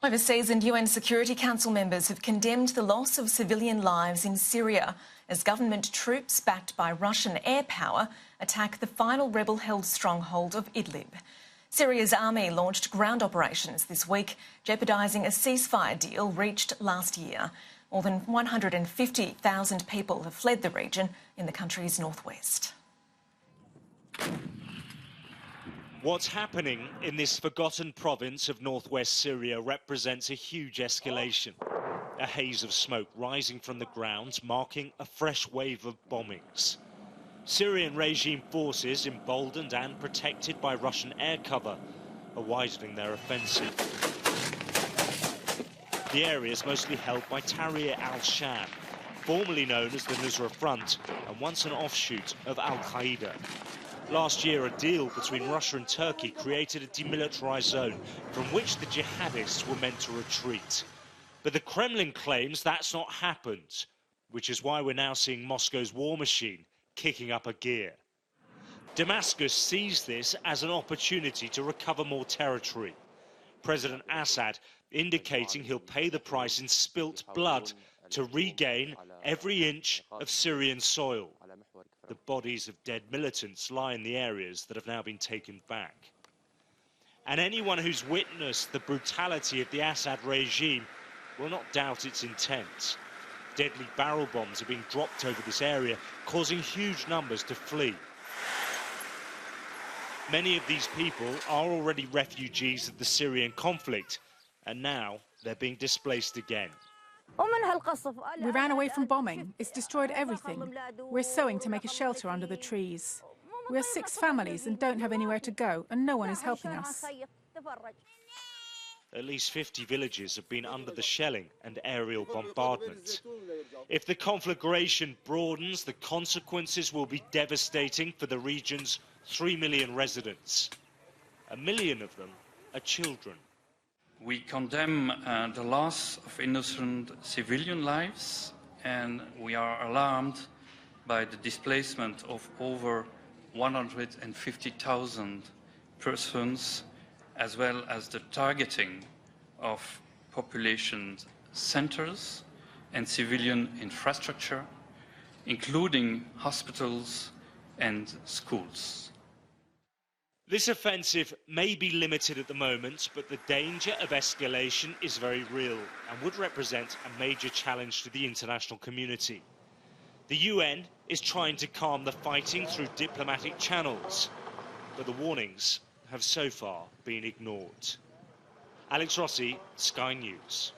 Overseas and UN Security Council members have condemned the loss of civilian lives in Syria as government troops backed by Russian air power attack the final rebel-held stronghold of Idlib. Syria's army launched ground operations this week, jeopardising a ceasefire deal reached last year. More than 150,000 people have fled the region in the country's northwest. What's happening in this forgotten province of northwest Syria represents a huge escalation. A haze of smoke rising from the ground, marking a fresh wave of bombings. Syrian regime forces, emboldened and protected by Russian air cover, are widening their offensive. The area is mostly held by Tahrir al-Sham, formerly known as the Nusra Front and once an offshoot of al-Qaeda. Last year, a deal between Russia and Turkey created a demilitarized zone from which the jihadists were meant to retreat. But the Kremlin claims that's not happened, which is why we're now seeing Moscow's war machine kicking up a gear. Damascus sees this as an opportunity to recover more territory. President Assad indicating he'll pay the price in spilt blood to regain every inch of Syrian soil. The bodies of dead militants lie in the areas that have now been taken back. And anyone who's witnessed the brutality of the Assad regime will not doubt its intent. Deadly barrel bombs are being dropped over this area, causing huge numbers to flee. Many of these people are already refugees of the Syrian conflict, and now they're being displaced again. We ran away from bombing. It's destroyed everything. We're sowing to make a shelter under the trees. We're 6 families and don't have anywhere to go, and no one is helping us. At least 50 villages have been under the shelling and aerial bombardment. If the conflagration broadens, the consequences will be devastating for the region's 3 million residents. 1 million of them are children. We condemn the loss of innocent civilian lives, and we are alarmed by the displacement of over 150,000 persons, as well as the targeting of population centers and civilian infrastructure, including hospitals and schools. This offensive may be limited at the moment, but the danger of escalation is very real and would represent a major challenge to the international community. The UN is trying to calm the fighting through diplomatic channels, but the warnings have so far been ignored. Alex Rossi, Sky News.